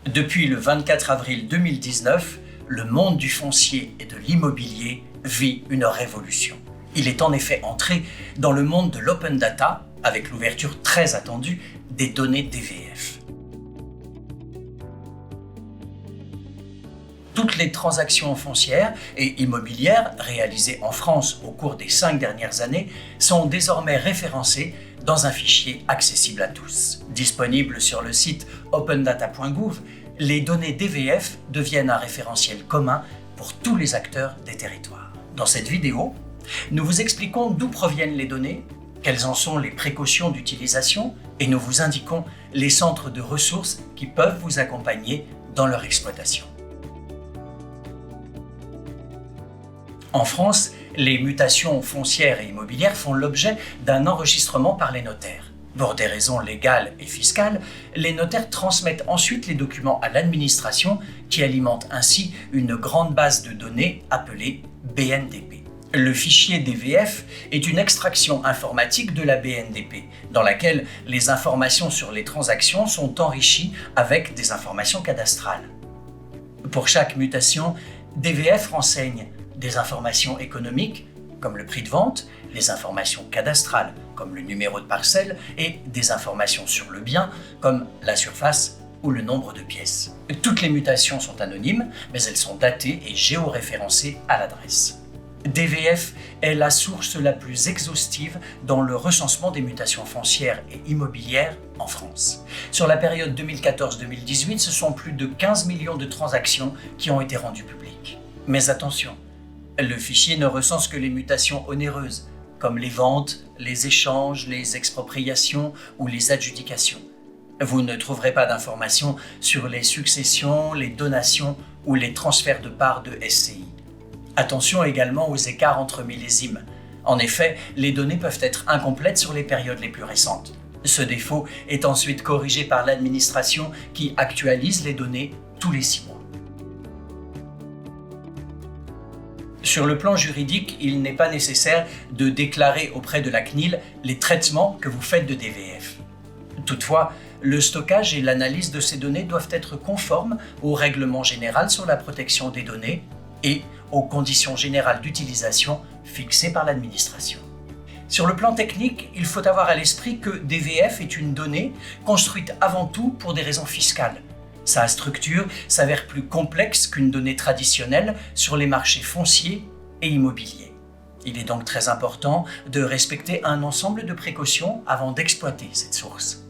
Depuis le 24 avril 2019, le monde du foncier et de l'immobilier vit une révolution. Il est en effet entré dans le monde de l'open data avec l'ouverture très attendue des données DVF. Toutes les transactions foncières et immobilières réalisées en France au cours des 5 dernières années sont désormais référencées dans un fichier accessible à tous. Disponible sur le site opendata.gouv, les données DVF deviennent un référentiel commun pour tous les acteurs des territoires. Dans cette vidéo, nous vous expliquons d'où proviennent les données, quelles en sont les précautions d'utilisation et nous vous indiquons les centres de ressources qui peuvent vous accompagner dans leur exploitation. En France, les mutations foncières et immobilières font l'objet d'un enregistrement par les notaires. Pour des raisons légales et fiscales, les notaires transmettent ensuite les documents à l'administration qui alimente ainsi une grande base de données appelée BNDP. Le fichier DVF est une extraction informatique de la BNDP, dans laquelle les informations sur les transactions sont enrichies avec des informations cadastrales. Pour chaque mutation, DVF renseigne des informations économiques, comme le prix de vente, les informations cadastrales, comme le numéro de parcelle, et des informations sur le bien, comme la surface ou le nombre de pièces. Toutes les mutations sont anonymes, mais elles sont datées et géoréférencées à l'adresse. DVF est la source la plus exhaustive dans le recensement des mutations foncières et immobilières en France. Sur la période 2014-2018, ce sont plus de 15 millions de transactions qui ont été rendues publiques. Mais attention, le fichier ne recense que les mutations onéreuses, comme les ventes, les échanges, les expropriations ou les adjudications. Vous ne trouverez pas d'informations sur les successions, les donations ou les transferts de parts de SCI. Attention également aux écarts entre millésimes. En effet, les données peuvent être incomplètes sur les périodes les plus récentes. Ce défaut est ensuite corrigé par l'administration qui actualise les données tous les 6 mois. Sur le plan juridique, il n'est pas nécessaire de déclarer auprès de la CNIL les traitements que vous faites de DVF. Toutefois, le stockage et l'analyse de ces données doivent être conformes au règlement général sur la protection des données et aux conditions générales d'utilisation fixées par l'administration. Sur le plan technique, il faut avoir à l'esprit que DVF est une donnée construite avant tout pour des raisons fiscales. Sa structure s'avère plus complexe qu'une donnée traditionnelle sur les marchés fonciers et immobiliers. Il est donc très important de respecter un ensemble de précautions avant d'exploiter cette source.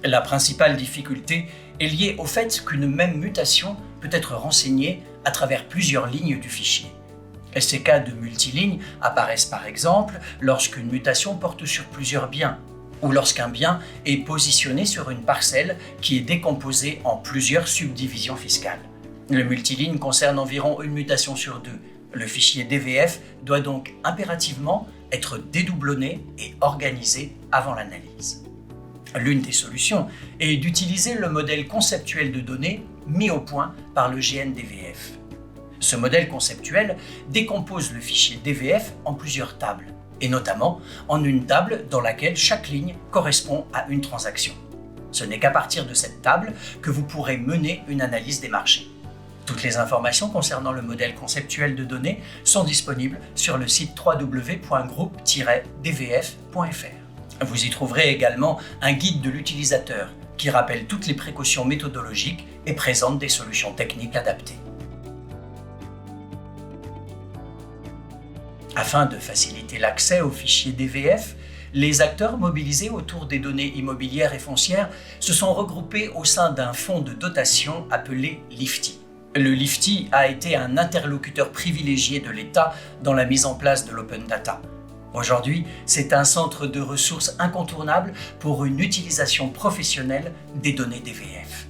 La principale difficulté est liée au fait qu'une même mutation peut être renseignée à travers plusieurs lignes du fichier. Ces cas de multilignes apparaissent par exemple lorsqu'une mutation porte sur plusieurs biens, ou lorsqu'un bien est positionné sur une parcelle qui est décomposée en plusieurs subdivisions fiscales. Le multiligne concerne environ une mutation sur 2. Le fichier DVF doit donc impérativement être dédoublonné et organisé avant l'analyse. L'une des solutions est d'utiliser le modèle conceptuel de données mis au point par le GNDVF. Ce modèle conceptuel décompose le fichier DVF en plusieurs tables, et notamment en une table dans laquelle chaque ligne correspond à une transaction. Ce n'est qu'à partir de cette table que vous pourrez mener une analyse des marchés. Toutes les informations concernant le modèle conceptuel de données sont disponibles sur le site www.groupe-dvf.fr. Vous y trouverez également un guide de l'utilisateur qui rappelle toutes les précautions méthodologiques et présente des solutions techniques adaptées. Afin de faciliter l'accès aux fichiers DVF, les acteurs mobilisés autour des données immobilières et foncières se sont regroupés au sein d'un fonds de dotation appelé LIFTI. Le LIFTI a été un interlocuteur privilégié de l'État dans la mise en place de l'open data. Aujourd'hui, c'est un centre de ressources incontournable pour une utilisation professionnelle des données DVF.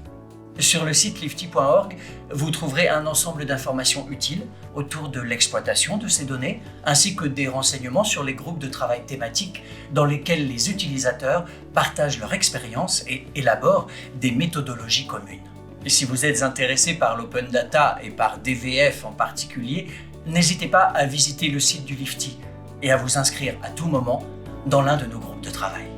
Sur le site lifti.org, vous trouverez un ensemble d'informations utiles autour de l'exploitation de ces données, ainsi que des renseignements sur les groupes de travail thématiques dans lesquels les utilisateurs partagent leur expérience et élaborent des méthodologies communes. Et si vous êtes intéressé par l'open data et par DVF en particulier, n'hésitez pas à visiter le site du LIFTI et à vous inscrire à tout moment dans l'un de nos groupes de travail.